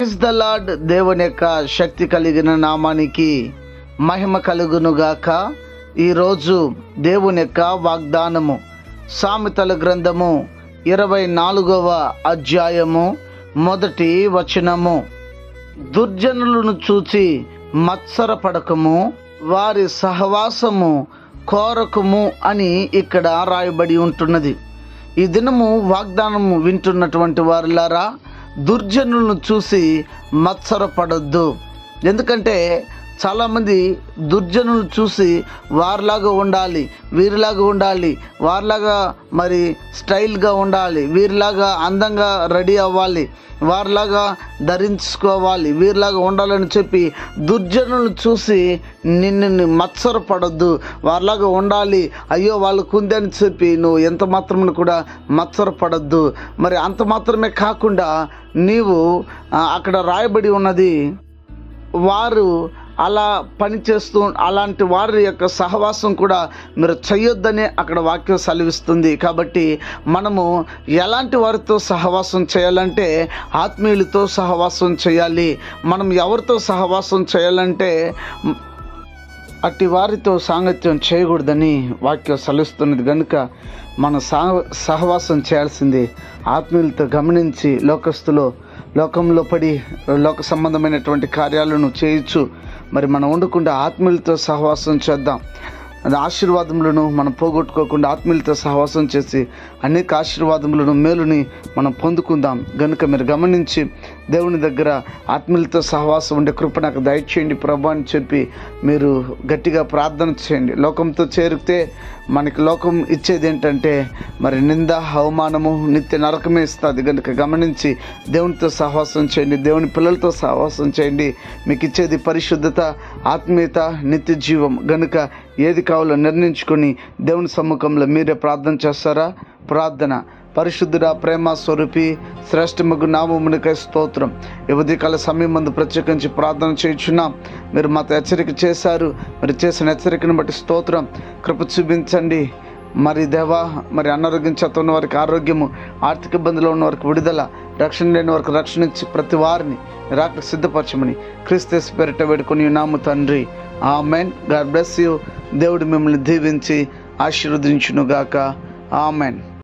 Praise the lord. దేవుని యొక్క శక్తి కలిగిన నామానికి మహిమ కలుగునుగాక. ఈరోజు దేవుని యొక్క వాగ్దానము సామెతల గ్రంథము 24వ అధ్యాయము 1వ వచనము. దుర్జనులను చూచి మత్సరపడకము, వారి సహవాసము కోరకము అని ఇక్కడ రాయబడి ఉంటున్నది. ఈ దినము వాగ్దానము వింటున్నటువంటి వారులారా, దుర్జనులను చూసి మత్సరపడొద్దు. ఎందుకంటే చాలామంది దుర్జనులు చూసి వారిలాగా ఉండాలి, వీరిలాగా ఉండాలి, వారిలాగా మరి స్టైల్గా ఉండాలి, వీరిలాగా అందంగా రెడీ అవ్వాలి, వారిలాగా ధరించుకోవాలి, వీరిలాగా ఉండాలని చెప్పి దుర్జనులు చూసి నిన్ను మత్సరపడొద్దు. వారిలాగా ఉండాలి, అయ్యో వాళ్ళకు ఉంది అని చెప్పి నువ్వు ఎంత మాత్రం కూడా మత్సరపడొద్దు. మరి అంత మాత్రమే కాకుండా నీవు అక్కడ రాయబడి ఉన్నది, వారు అలా పనిచేస్తూ అలాంటి వారి యొక్క సహవాసం కూడా మీరు చేయొద్దని అక్కడ వాక్యం సెలవిస్తుంది. కాబట్టి మనము ఎలాంటి వారితో సహవాసం చేయాలంటే ఆత్మీయులతో సహవాసం చేయాలి. మనం ఎవరితో సహవాసం చేయాలంటే అట్టి వారితో సాంగత్యం చేయకూడదని వాక్యం సెలవిస్తున్నది. కనుక మన సహవాసం చేయాల్సింది ఆత్మీయులతో. గమనించి లోకంలో పడి లోక సంబంధమైనటువంటి కార్యాలను చేయొచ్చు. మరి మనం ఉండకుండా ఆత్మీయులతో సహవాసం చేద్దాం. అది ఆశీర్వాదములను మనం పోగొట్టుకోకుండా ఆత్మీయులతో సహవాసం చేసి అనేక ఆశీర్వాదములను మేలుని మనం పొందుకుందాం. కనుక మీరు గమనించి దేవుని దగ్గర ఆత్మీయులతో సహవాసం ఉండే కృప నాకు దయచేయండి ప్రభు అని చెప్పి మీరు గట్టిగా ప్రార్థన చేయండి. లోకంతో చేరితే మనకి లోకం ఇచ్చేది ఏంటంటే మరి నింద, అవమానము, నిత్య నరకమే ఇస్తుంది. కనుక గమనించి దేవునితో సహవాసం చేయండి, దేవుని పిల్లలతో సహవాసం చేయండి. మీకు ఇచ్చేది పరిశుద్ధత, ఆత్మీయత, నిత్య జీవం. కనుక ఏది కావాలో నిర్ణయించుకొని దేవుని సమ్ముఖంలో మీరే ప్రార్థన చేస్తారా? ప్రార్థన. పరిశుద్ధుడా, ప్రేమ స్వరూపి, శ్రేష్టమగు నామమునికై స్తోత్రం. ఈ ఉదయకాల సమయం ముందు ప్రత్యేకించి ప్రార్థన చేయుచున్నాం. మీరు మాతో హెచ్చరిక చేశారు. మీరు చేసిన హెచ్చరికను బట్టి స్తోత్రం. కృప చూపించండి. మరి దేవా, మరి అనారోగ్యం చేత ఉన్న వారికి ఆరోగ్యము, ఆర్థిక ఇబ్బందులు ఉన్న వారికి విడుదల, రక్షణ లేని వారికి రక్షణ ఇచ్చి ప్రతి వారిని రాకకు సిద్ధపరచమని క్రీస్తు పేరిట వేడుకొని నాము తండ్రి. ఆమెన్. God bless you. దేవుడు మిమ్మల్ని దీవించి ఆశీర్వదించునుగాక. ఆమెన్.